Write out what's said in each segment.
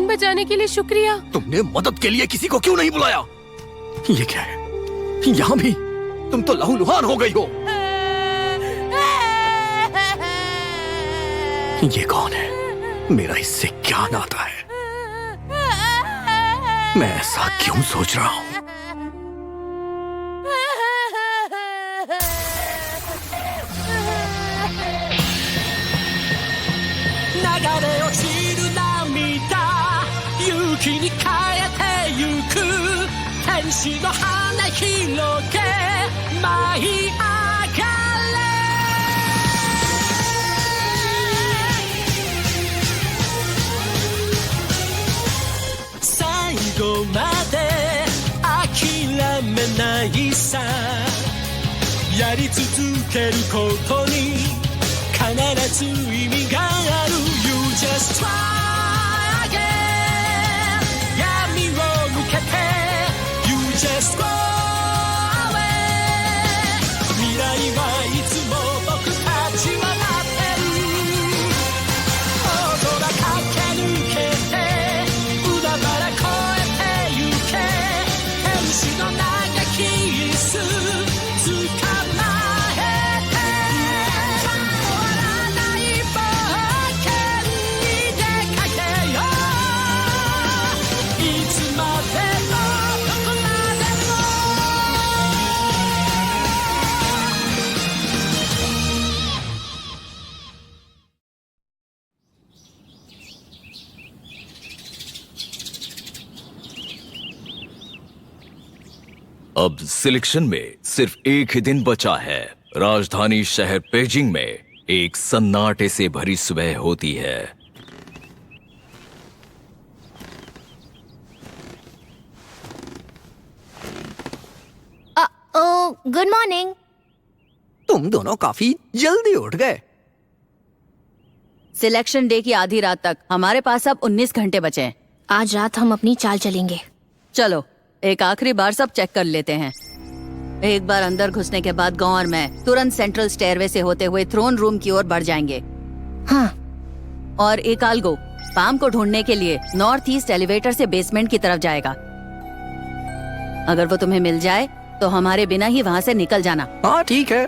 बचाने के लिए शुक्रिया। तुमने मदद के लिए किसी को क्यों नहीं बुलाया? ये क्या है? यहाँ भी तुम तो लहूलुहान हो गई हो। ये कौन है? मेरा इससे क्या नाता है? मैं ऐसा क्यों सोच रहा हूँ? You just try again. You just go away. 未来はいつも僕たちは待ってる。大空駆け抜けて海原越えてゆけ。天使の嘆き椅子捕まえて。終わらない冒険に出かけよう。いつまでもどこまでも。अब सिलेक्शन में सिर्फ एक ही दिन बचा है। राजधानी शहर पेजिंग में एक सन्नाटे से भरी सुबह होती है। Good morning. तुम दोनों काफी जल्दी उठ गए। सिलेक्शन डे की आधी रात तक हमारे पास अब 19 घंटे बचे हैं। आज रात हम अपनी चाल चलेंगे। चलो एक आखिरी बार सब चेक कर लेते हैं। एक बार अंदर घुसने के बाद गौ और मैं तुरंत सेंट्रल स्टेयरवे से होते हुए थ्रोन रूम की ओर बढ़ जाएंगे। हाँ। और एक आल्गो पाम को ढूंढने के लिए नॉर्थ ईस्ट एलिवेटर से बेसमेंट की तरफ जाएगा। अगर वो तुम्हें मिल जाए तो हमारे बिना ही वहाँ से निकल जाना। हाँ ठीक है।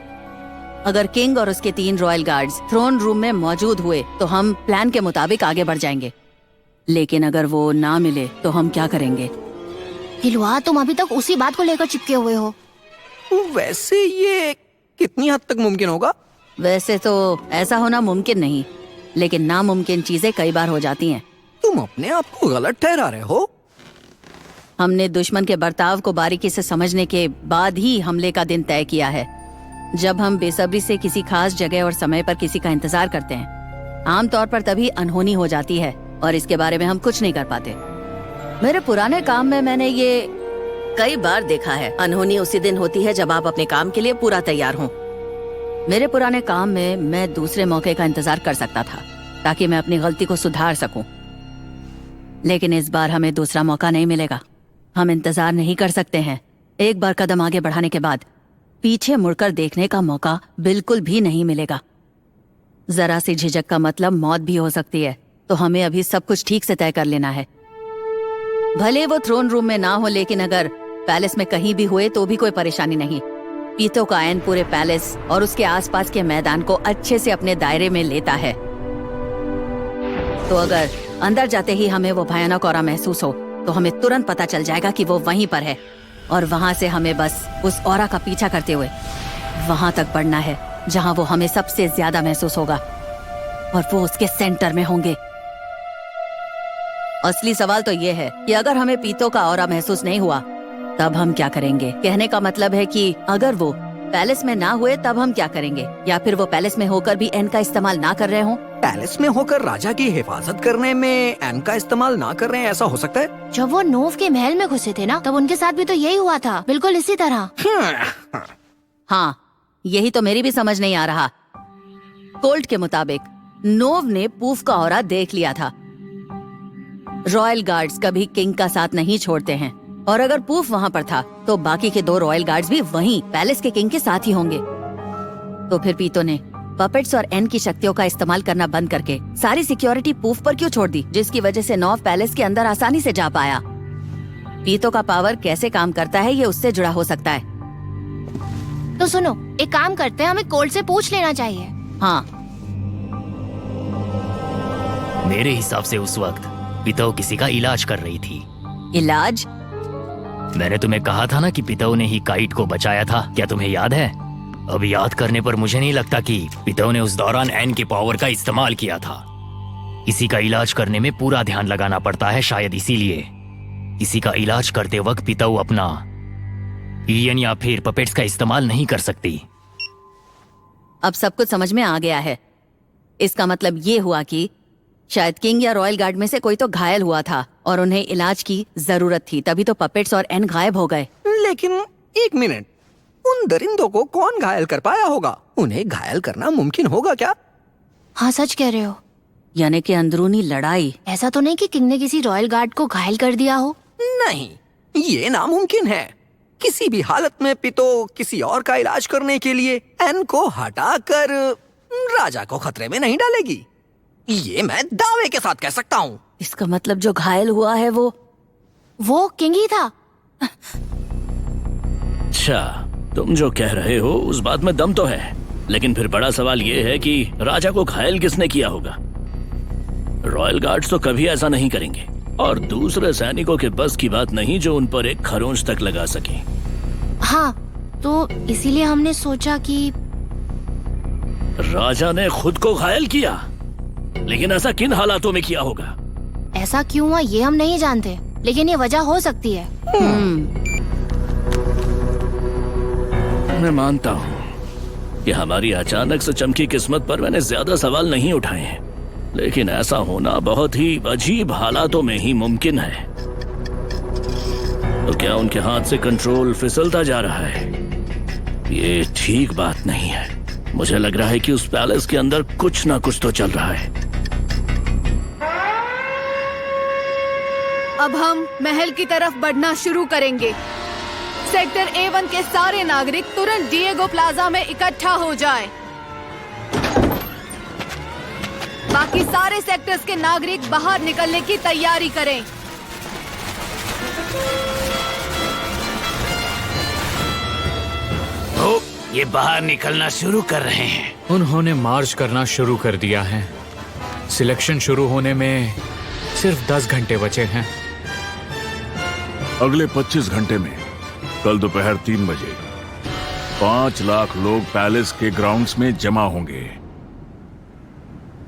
अगर किंग और उसके 3 रॉयल गार्ड्स थ्रोन रूम में मौजूद हुए तो हम प्लान के मुताबिक आगे बढ़ जाएंगे। लेकिन अगर वो ना मिले तो हम क्या करेंगे? हिलवा, तुम अभी तक उसी बात को लेकर चिपके हुए हो। वैसे ये कितनी हद तक मुमकिन होगा? वैसे तो ऐसा होना मुमकिन नहीं, लेकिन नामुमकिन चीजें कई बार हो जाती हैं। तुम अपने आप को गलत ठहरा रहे हो। हमने दुश्मन के बर्ताव को बारीकी से समझने के बाद ही हमले का दिन तय किया है। जब हम बेसब्री से किसी खास जगह और समय पर किसी का इंतजार करते हैं, आमतौर पर तभी अनहोनी हो जाती है और इसके बारे में हम कुछ नहीं कर पाते। मेरे पुराने काम में मैंने ये कई बार देखा है। अनहोनी उसी दिन होती है जब आप अपने काम के लिए पूरा तैयार हों। मेरे पुराने काम में मैं दूसरे मौके का इंतजार कर सकता था ताकि मैं अपनी गलती को सुधार सकूं। लेकिन इस बार हमें दूसरा मौका नहीं मिलेगा। हम इंतजार नहीं कर सकते हैं। एक बार कदम आगे बढ़ाने के बाद पीछे मुड़कर देखने का मौका बिल्कुल भी नहीं मिलेगा। जरा सी झिझक का मतलब मौत भी हो सकती है, तो हमें अभी सब कुछ ठीक से तय कर लेना है। भले वो थ्रोन रूम में ना हो, लेकिन अगर पैलेस में कहीं भी हुए तो भी कोई परेशानी नहीं। पीतो का ऐन पूरे पैलेस और उसके आसपास के मैदान को अच्छे से अपने दायरे में लेता है। तो अगर अंदर जाते ही हमें वो भयानक औरा महसूस हो तो हमें तुरंत पता चल जाएगा कि वो वहीं पर है, और वहां से हमें बस उस औरा का पीछा करते हुए वहां तक बढ़ना है जहां वो हमें सबसे ज्यादा महसूस होगा, और वो उसके सेंटर में होंगे। असली सवाल तो ये है कि अगर हमें पीतो का औरा महसूस नहीं हुआ तब हम क्या करेंगे। कहने का मतलब है कि अगर वो पैलेस में ना हुए तब हम क्या करेंगे, या फिर वो पैलेस में होकर भी एन का इस्तेमाल ना कर रहे हों। पैलेस में होकर राजा की हिफाजत करने में एन का इस्तेमाल ना कर रहे हैं, ऐसा हो सकता है। जब वो नोव के महल में घुसे थे ना, तब उनके साथ भी तो यही हुआ था, बिल्कुल इसी तरह। हाँ, यही तो मेरी भी समझ नहीं आ रहा। कोल्ट के मुताबिक नोव ने पूफ का औरा देख लिया था। रॉयल गार्ड्स कभी किंग का साथ नहीं छोड़ते हैं, और अगर पूफ वहाँ पर था तो बाकी के 2 रॉयल गार्ड्स भी वहीं पैलेस के किंग के साथ ही होंगे। तो फिर पीतो ने पपेट्स और एन की शक्तियों का इस्तेमाल करना बंद करके सारी सिक्योरिटी पूफ पर क्यों छोड़ दी, जिसकी वजह से नॉव पैलेस के अंदर आसानी से जा पाया। पीतो का पावर कैसे काम करता है ये उससे जुड़ा हो सकता है। तो सुनो, एक काम करते हैं, हमें कोल्ड से पूछ लेना चाहिए। हाँ, मेरे हिसाब से उस वक्त पिताऊ किसी का इलाज कर रही थी। इलाज? मैंने तुम्हें कहा था ना कि पिताऊ ने ही काइट को बचाया था, क्या तुम्हें याद है? अब याद करने पर मुझे नहीं लगता कि पिताऊ ने उस दौरान एन के पावर का इस्तेमाल किया था। किसी का इलाज करने में पूरा ध्यान लगाना पड़ता है, शायद इसीलिए किसी का इलाज करते वक्त पिताऊ अपना एन या फिर पपेट्स का इस्तेमाल नहीं कर सकती। अब सब कुछ समझ में आ गया है। इसका मतलब ये हुआ कि शायद किंग या रॉयल गार्ड में से कोई तो घायल हुआ था और उन्हें इलाज की जरूरत थी, तभी तो पपेट्स और एन गायब हो गए। लेकिन एक मिनट, उन दरिंदों को कौन घायल कर पाया होगा? उन्हें घायल करना मुमकिन होगा क्या? हाँ, सच कह रहे हो। यानी कि अंदरूनी लड़ाई। ऐसा तो नहीं कि किंग ने किसी रॉयल गार्ड को घायल कर दिया हो? नहीं, ये नामुमकिन है। किसी भी हालत में पितो किसी और का इलाज करने के लिए एन को हटाकर राजा को खतरे में नहीं डालेगी। ये मैं दावे के साथ कह सकता हूँ। इसका मतलब जो घायल हुआ है वो किंग ही था। अच्छा, तुम जो कह रहे हो उस बात में दम तो है, लेकिन फिर बड़ा सवाल ये है कि राजा को घायल किसने किया होगा? रॉयल गार्ड्स तो कभी ऐसा नहीं करेंगे, और दूसरे सैनिकों के बस की बात नहीं जो उन पर एक खरोंच तक लगा सके। हाँ, तो इसीलिए हमने सोचा कि राजा ने खुद को घायल किया, लेकिन ऐसा किन हालातों में किया होगा? ऐसा क्यों हुआ ये हम नहीं जानते, लेकिन ये वजह हो सकती है। मैं मानता हूँ कि हमारी अचानक से चमकी किस्मत पर मैंने ज्यादा सवाल नहीं उठाए हैं, लेकिन ऐसा होना बहुत ही अजीब हालातों में ही मुमकिन है। तो क्या उनके हाथ से कंट्रोल फिसलता जा रहा है? ये ठीक बात नहीं है। मुझे लग रहा है कि उस पैलेस के अंदर कुछ ना कुछ तो चल रहा है। अब हम महल की तरफ बढ़ना शुरू करेंगे। सेक्टर A1 के सारे नागरिक तुरंत डिएगो प्लाजा में इकट्ठा हो जाएं। बाकी सारे सेक्टर्स के नागरिक बाहर निकलने की तैयारी करें। तो ये बाहर निकलना शुरू कर रहे हैं। उन्होंने मार्च करना शुरू कर दिया है। सिलेक्शन शुरू होने में सिर्फ 10 घंटे बचे हैं। अगले 25 घंटे में कल दोपहर 3 बजे 5 लाख लोग पैलेस के ग्राउंड्स में जमा होंगे।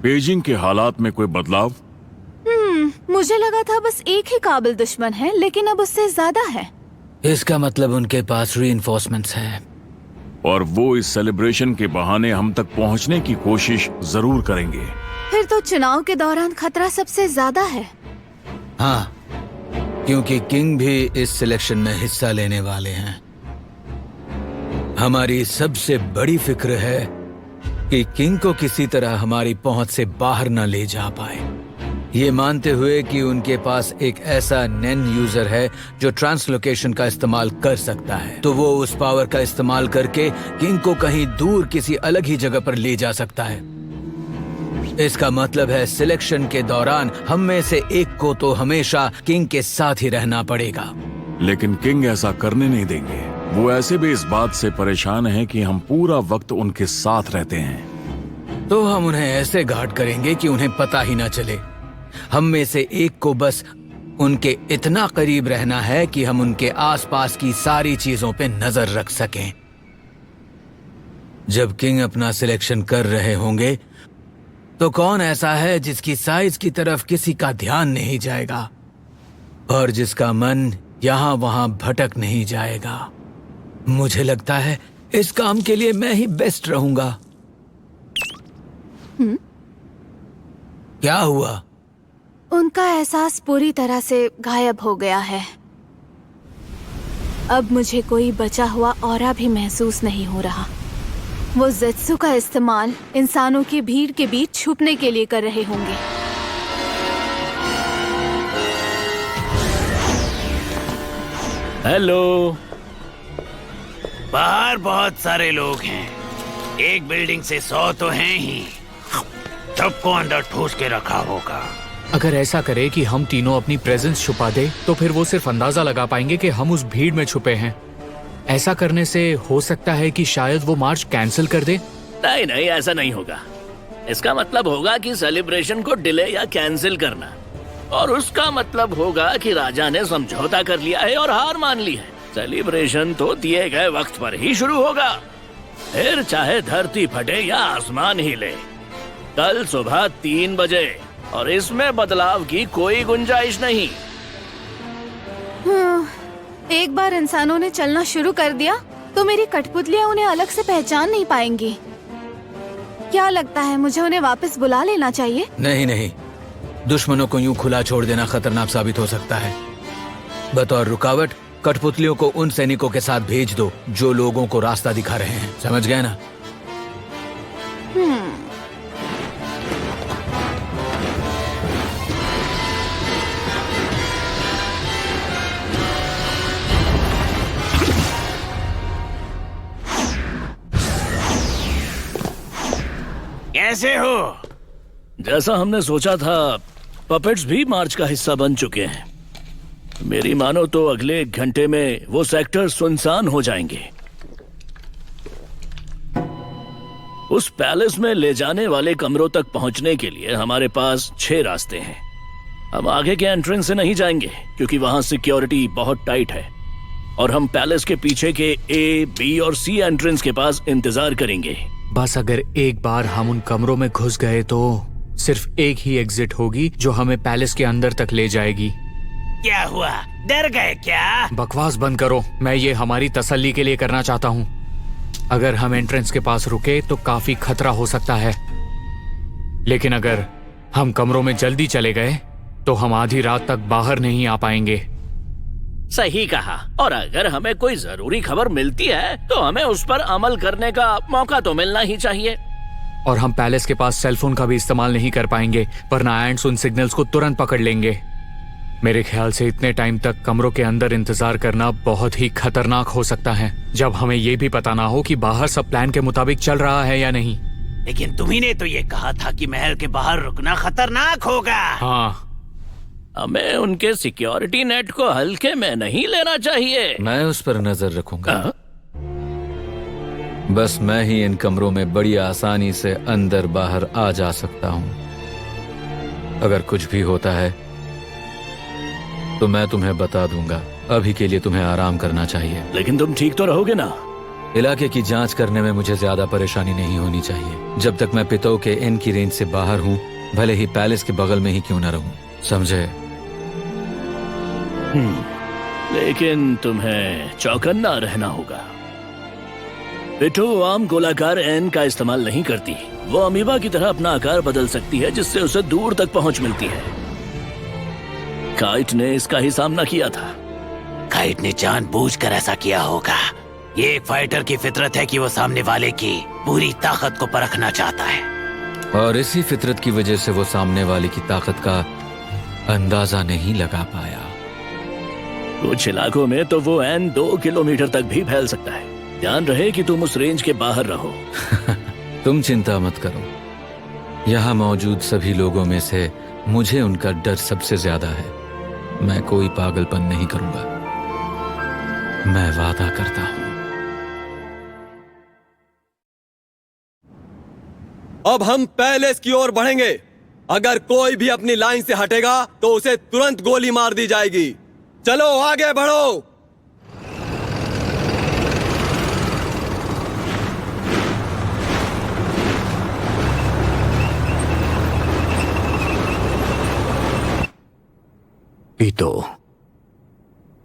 बीजिंग के हालात में कोई बदलाव? मुझे लगा था बस एक ही काबिल दुश्मन है, लेकिन अब उससे ज्यादा है। इसका मतलब उनके पास रीइंफोर्समेंट्स हैं। और वो इस सेलिब्रेशन के बहाने हम तक पहुंचने की कोशिश जरूर करेंगे। फिर तो चुनाव के दौरान खतरा सबसे ज्यादा है। हाँ, क्योंकि किंग भी इस सिलेक्शन में हिस्सा लेने वाले हैं। हमारी सबसे बड़ी फिक्र है कि किंग को किसी तरह हमारी पहुंच से बाहर न ले जा पाए, ये मानते हुए कि उनके पास एक ऐसा नैन यूजर है जो ट्रांसलोकेशन का इस्तेमाल कर सकता है। तो वो उस पावर का इस्तेमाल करके किंग को कहीं दूर किसी अलग ही जगह पर ले जा सकता है। इसका मतलब है सिलेक्शन के दौरान हम में से एक को तो हमेशा किंग के साथ ही रहना पड़ेगा। लेकिन किंग ऐसा करने नहीं देंगे। वो ऐसे भी इस बात से परेशान हैं कि हम पूरा वक्त उनके साथ रहते हैं। तो हम उन्हें ऐसे गार्ड करेंगे कि उन्हें पता ही ना चले। हम में से एक को बस उनके इतना करीब रहना है कि हम उनके आसपास की सारी चीजों पे नजर रख सकें। जब किंग अपना सिलेक्शन कर रहे होंगे तो कौन ऐसा है जिसकी साइज की तरफ किसी का ध्यान नहीं जाएगा और जिसका मन यहाँ वहां भटक नहीं जाएगा? मुझे लगता है इस काम के लिए मैं ही बेस्ट रहूंगा। क्या हुआ? उनका एहसास पूरी तरह से गायब हो गया है। अब मुझे कोई बचा हुआ ऑरा भी महसूस नहीं हो रहा। वो ज़ेत्सु का इस्तेमाल इंसानों की भीड़ के बीच छुपने के लिए कर रहे होंगे। हेलो, बाहर बहुत सारे लोग हैं। एक बिल्डिंग से 100 तो हैं ही, सबको अंदर ठूस के रखा होगा। अगर ऐसा करे कि हम तीनों अपनी प्रेजेंस छुपा दे तो फिर वो सिर्फ अंदाजा लगा पाएंगे कि हम उस भीड़ में छुपे हैं। ऐसा करने से हो सकता है कि शायद वो मार्च कैंसिल कर दे। नहीं नहीं, ऐसा नहीं होगा। इसका मतलब होगा कि सेलिब्रेशन को डिले या कैंसिल करना, और उसका मतलब होगा कि राजा ने समझौता कर लिया है और हार मान ली है। सेलिब्रेशन तो दिए गए वक्त पर ही शुरू होगा, फिर चाहे धरती फटे या आसमान हिले। कल सुबह 3 बजे, और इसमें बदलाव की कोई गुंजाइश नहीं। एक बार इंसानों ने चलना शुरू कर दिया तो मेरी कठपुतलियां उन्हें अलग से पहचान नहीं पाएंगी। क्या लगता है मुझे उन्हें वापस बुला लेना चाहिए? नहीं नहीं, दुश्मनों को यूं खुला छोड़ देना खतरनाक साबित हो सकता है। बतौर रुकावट कठपुतलियों को उन सैनिकों के साथ भेज दो जो लोगों को रास्ता दिखा रहे हैं। समझ गए ना? कैसे हो? जैसा हमने सोचा था, पपेट्स भी मार्च का हिस्सा बन चुके हैं। मेरी मानो तो अगले 1 घंटे में वो सेक्टर सुनसान हो जाएंगे। उस पैलेस में ले जाने वाले कमरों तक पहुंचने के लिए हमारे पास 6 रास्ते हैं। हम आगे के एंट्रेंस से नहीं जाएंगे क्योंकि वहां सिक्योरिटी बहुत टाइट है, और हम पैलेस के पीछे के A, B और C एंट्रेंस के पास इंतजार करेंगे। बस अगर एक बार हम उन कमरों में घुस गए तो सिर्फ एक ही एग्जिट होगी जो हमें पैलेस के अंदर तक ले जाएगी। क्या हुआ, डर गए क्या? बकवास बंद करो, मैं ये हमारी तसल्ली के लिए करना चाहता हूँ। अगर हम एंट्रेंस के पास रुके तो काफी खतरा हो सकता है, लेकिन अगर हम कमरों में जल्दी चले गए तो हम आधी रात तक बाहर नहीं आ पाएंगे। सही कहा, और अगर हमें कोई जरूरी खबर मिलती है तो हमें उस पर अमल करने का मौका तो मिलना ही चाहिए। और हम पैलेस के पास सेलफोन का भी इस्तेमाल नहीं कर पाएंगे, वरना एंट्स उन सिग्नल्स को तुरंत पकड़ लेंगे। मेरे ख्याल से इतने टाइम तक कमरों के अंदर इंतजार करना बहुत ही खतरनाक हो सकता है, जब हमें ये भी पता ना हो कि बाहर सब प्लान के मुताबिक चल रहा है या नहीं। लेकिन तुम्ही ने तो ये कहा था कि महल के बाहर रुकना खतरनाक होगा। हाँ, हमें उनके सिक्योरिटी नेट को हल्के में नहीं लेना चाहिए। मैं उस पर नजर रखूंगा। बस मैं ही इन कमरों में बड़ी आसानी से अंदर बाहर आ जा सकता हूं। अगर कुछ भी होता है तो मैं तुम्हें बता दूंगा। अभी के लिए तुम्हें आराम करना चाहिए। लेकिन तुम ठीक तो रहोगे ना? इलाके की जांच करने में मुझे ज्यादा परेशानी नहीं होनी चाहिए, जब तक मैं पितो के इन की रेंज से बाहर हूँ, भले ही पैलेस के बगल में ही क्यों न रहूं। समझे? लेकिन तुम्हें चौकन्ना रहना होगा। पिटू आम गोलाकार एन का इस्तेमाल नहीं करती। वो अमीबा की तरह अपना आकार बदल सकती है, जिससे उसे दूर तक पहुंच मिलती है। काइट ने इसका ही सामना किया था। काइट ने जानबूझकर ऐसा किया होगा। ये एक फाइटर की फितरत है कि वो सामने वाले की पूरी ताकत को परखना चाहता है, और इसी फितरत की वजह से वो सामने वाले की ताकत का अंदाजा नहीं लगा पाया। कुछ इलाकों में तो वो एन 2 किलोमीटर तक भी फैल सकता है। ध्यान रहे कि तुम उस रेंज के बाहर रहो। तुम चिंता मत करो। यहाँ मौजूद सभी लोगों में से मुझे उनका डर सबसे ज्यादा है। मैं कोई पागलपन नहीं करूंगा, मैं वादा करता हूं। अब हम पैलेस की ओर बढ़ेंगे। अगर कोई भी अपनी लाइन से हटेगा तो उसे तुरंत गोली मार दी जाएगी। चलो आगे बढ़ो। पीतो,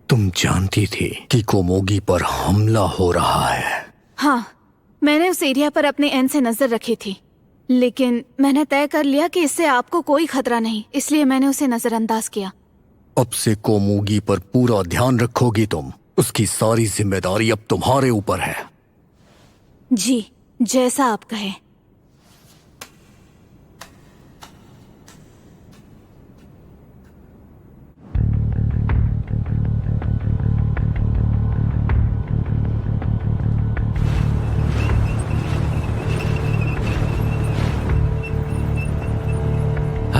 तुम जानती थी कि कोमोगी पर हमला हो रहा है। हाँ, मैंने उस एरिया पर अपने एन से नजर रखी थी, लेकिन मैंने तय कर लिया कि इससे आपको कोई खतरा नहीं, इसलिए मैंने उसे नजरअंदाज किया। अब से कोमोगी पर पूरा ध्यान रखोगी तुम। उसकी सारी जिम्मेदारी अब तुम्हारे ऊपर है। जी, जैसा आप कहें।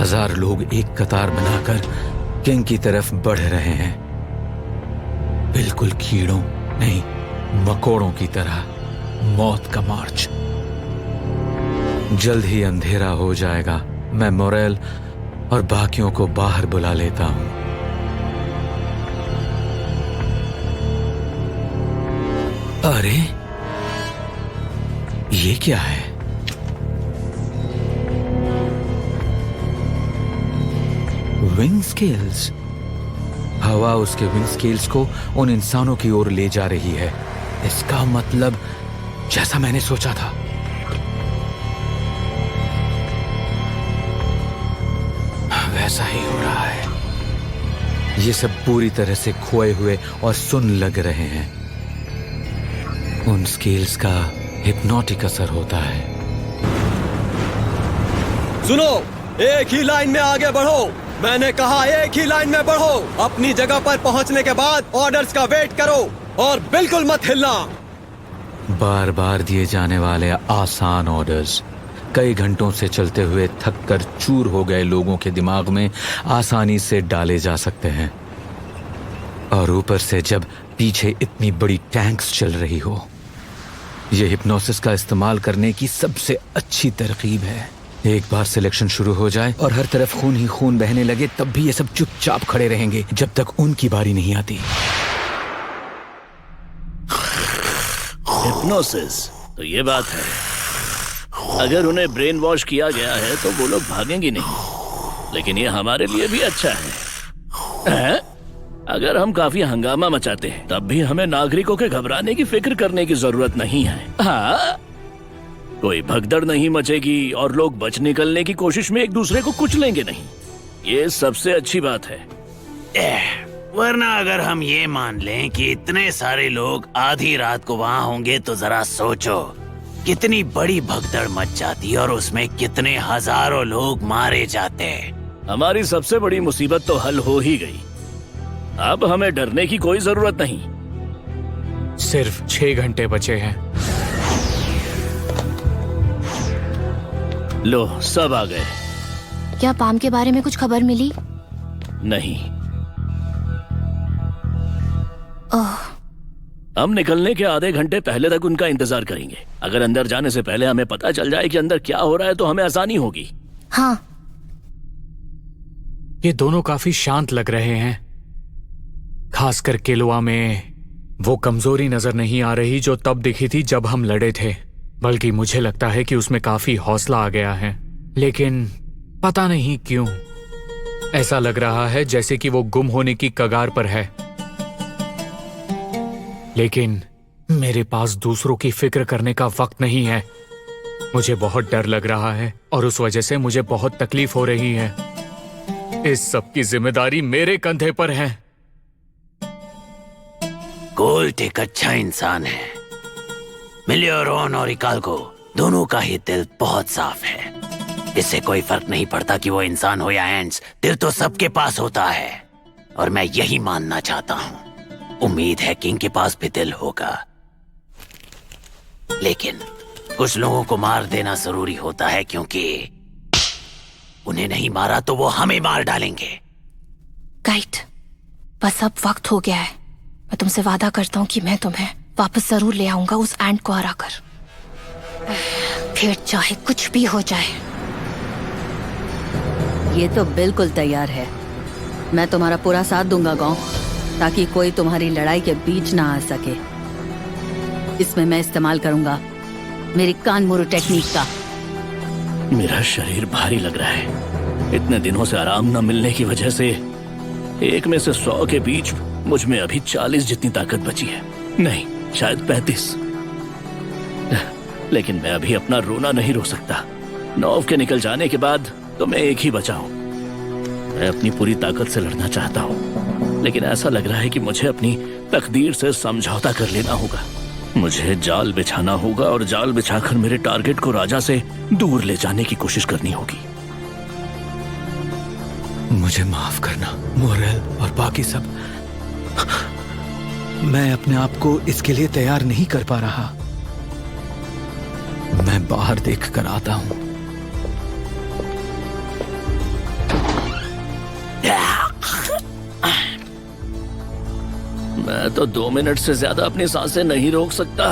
1000 लोग एक कतार बनाकर किंग की तरफ बढ़ रहे हैं, बिल्कुल कीड़ों नहीं मकोड़ों की तरह। मौत का मार्च। जल्द ही अंधेरा हो जाएगा। मैं मोरेल और बाकियों को बाहर बुला लेता हूं। अरे ये क्या है? Wing scales. हवा उसके विंग स्केल्स को उन इंसानों की ओर ले जा रही है। इसका मतलब जैसा मैंने सोचा था। वैसा ही हो रहा है। ये सब पूरी तरह से खोए हुए और सुन लग रहे हैं। उन स्केल्स का हिप्नोटिक असर होता है। सुनो, एक ही लाइन में आगे बढ़ो। मैंने कहा एक ही लाइन में बढ़ो। अपनी जगह पर पहुंचने के बाद ऑर्डर्स का वेट करो और बिल्कुल मत हिलना। बार बार दिए जाने वाले आसान ऑर्डर्स कई घंटों से चलते हुए थक कर चूर हो गए लोगों के दिमाग में आसानी से डाले जा सकते हैं। और ऊपर से जब पीछे इतनी बड़ी टैंक्स चल रही हो, यह हिप्नोसिस का इस्तेमाल करने की सबसे अच्छी तरकीब है। एक बार सिलेक्शन शुरू हो जाए और हर तरफ खून ही खून बहने लगे, तब भी ये सब चुपचाप खड़े रहेंगे जब तक उनकी बारी नहीं आती। हिप्नोसिस तो ये बात है, अगर उन्हें ब्रेन वॉश किया गया है तो वो लोग भागेंगे नहीं। लेकिन ये हमारे लिए भी अच्छा है? अगर हम काफी हंगामा मचाते हैं तब भी हमें नागरिकों के घबराने की फिक्र करने की जरूरत नहीं है। हाँ, कोई भगदड़ नहीं मचेगी और लोग बच निकलने की कोशिश में एक दूसरे को कुचलेंगे नहीं। ये सबसे अच्छी बात है। वरना अगर हम ये मान लें कि इतने सारे लोग आधी रात को वहाँ होंगे तो जरा सोचो कितनी बड़ी भगदड़ मच जाती और उसमें कितने हजारों लोग मारे जाते। हमारी सबसे बड़ी मुसीबत तो हल हो ही गई। अब हमें डरने की कोई जरूरत नहीं। सिर्फ 6 घंटे बचे हैं। लो, सब आ गए। क्या पाम के बारे में कुछ खबर मिली? नहीं। ओह, हम निकलने के आधे घंटे पहले तक उनका इंतजार करेंगे। अगर अंदर जाने से पहले हमें पता चल जाए कि अंदर क्या हो रहा है तो हमें आसानी होगी। हाँ। ये दोनों काफी शांत लग रहे हैं। खासकर किलवा में वो कमजोरी नजर नहीं आ रही जो तब दिखी थी जब हम लड़े थे, बल्कि मुझे लगता है कि उसमें काफी हौसला आ गया है। लेकिन पता नहीं क्यों ऐसा लग रहा है जैसे कि वो गुम होने की कगार पर है। लेकिन मेरे पास दूसरों की फिक्र करने का वक्त नहीं है। मुझे बहुत डर लग रहा है और उस वजह से मुझे बहुत तकलीफ हो रही है। इस सब की जिम्मेदारी मेरे कंधे पर है। कोल्ट एक अच्छा इंसान है। मिलियोरॉन और इकाल्को दोनों का ही दिल बहुत साफ है। इससे कोई फर्क नहीं पड़ता कि वो इंसान हो या एंट्स, दिल तो सबके पास होता है और मैं यही मानना चाहता हूँ। उम्मीद है किंग के पास भी दिल होगा। लेकिन कुछ लोगों को मार देना जरूरी होता है क्योंकि उन्हें नहीं मारा तो वो हमें मार डालेंगे। काइट, बस अब वक्त हो गया है। मैं तुमसे वादा करता हूँ कि मैं तुम्हें वापस जरूर ले आऊंगा उस एंट को हरा कर, फिर चाहे कुछ भी हो जाए। ये तो बिल्कुल तैयार है। मैं तुम्हारा पूरा साथ दूंगा गांव, ताकि कोई तुम्हारी लड़ाई के बीच ना आ सके। इसमें मैं इस्तेमाल करूंगा मेरी कानमुरु टेक्निक का। मेरा शरीर भारी लग रहा है। इतने दिनों से आराम न मिलने की वजह से 1 में से 100 के बीच मुझ में अभी 40 जितनी ताकत बची है। नहीं, शायद 35। लेकिन मैं अभी अपना रोना नहीं रो सकता। नौव के निकल जाने के बाद तो मैं एक ही बचा हूं। मैं अपनी पूरी ताकत से लड़ना चाहता हूं, लेकिन ऐसा लग रहा है कि मुझे अपनी तकदीर से समझौता कर लेना होगा। मुझे जाल बिछाना होगा और जाल बिछाकर मेरे टारगेट को राजा से दूर ले जाने की कोशिश करनी होगी। मुझे माफ करना मोरेल और बाकी सब। मैं अपने आप को इसके लिए तैयार नहीं कर पा रहा। मैं बाहर देख कर आता हूं। मैं तो 2 मिनट से ज्यादा अपनी सांसें नहीं रोक सकता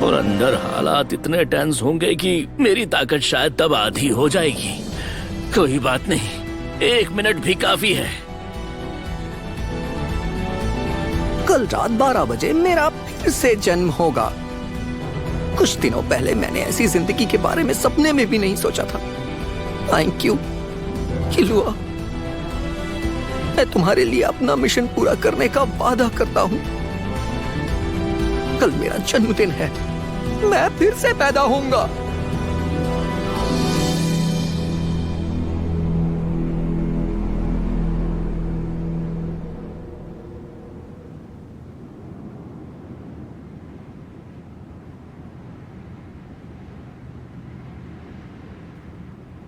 और अंदर हालात इतने टेंस होंगे कि मेरी ताकत शायद तब आधी हो जाएगी। कोई बात नहीं, 1 मिनट भी काफी है। कल रात 12 बजे मेरा फिर से जन्म होगा। कुछ दिनों पहले मैंने ऐसी जिंदगी के बारे में सपने में भी नहीं सोचा था। Thank you Killua. मैं तुम्हारे लिए अपना मिशन पूरा करने का वादा करता हूं। कल मेरा जन्मदिन है, मैं फिर से पैदा होऊंगा।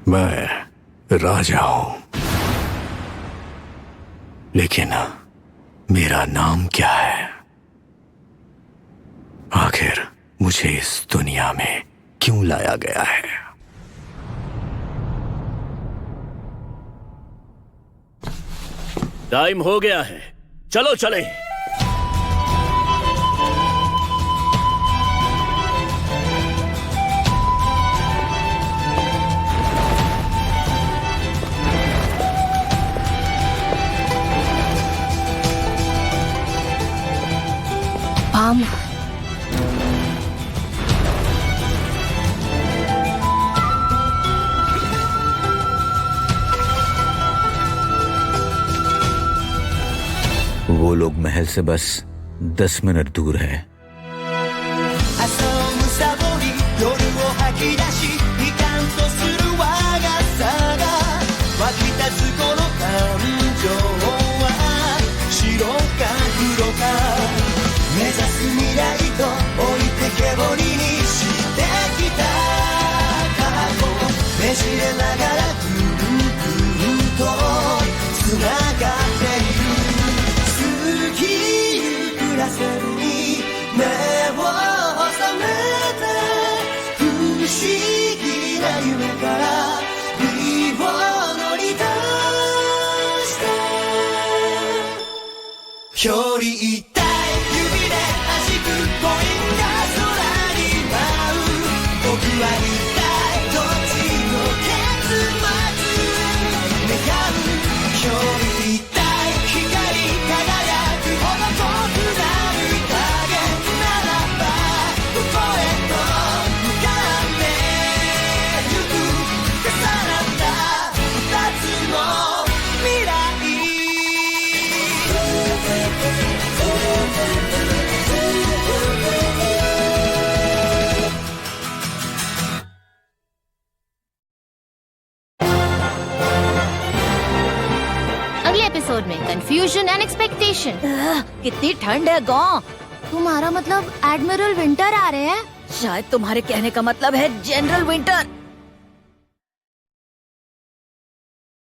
मैं राजा हूं, लेकिन मेरा नाम क्या है? आखिर मुझे इस दुनिया में क्यों लाया गया है? टाइम हो गया है, चलो चले। पाम, वो लोग महल से बस 10 मिनट दूर है। 遊ぶサボり夜を吐き出し悲観とする我がさが湧き立つこの感情は白か黒か目指す未来と置いてけぼりにしてきた過去ねじれながらぐるぐるとつながっている過ぎゆくらせるに目を覚めて不思議な夢から身を乗り出して距離一体指で弾くコインが空に舞う僕は一体どっちの結末願う距離一体光り輝くほど遠くなる影ならばどこへと向かってゆく重なった2つの未来अगले एपिसोड में कंफ्यूजन एंड एक्सपेक्टेशन। कितनी ठंड है गांव। तुम्हारा मतलब एडमिरल विंटर आ रहे हैं? शायद तुम्हारे कहने का मतलब है जनरल विंटर।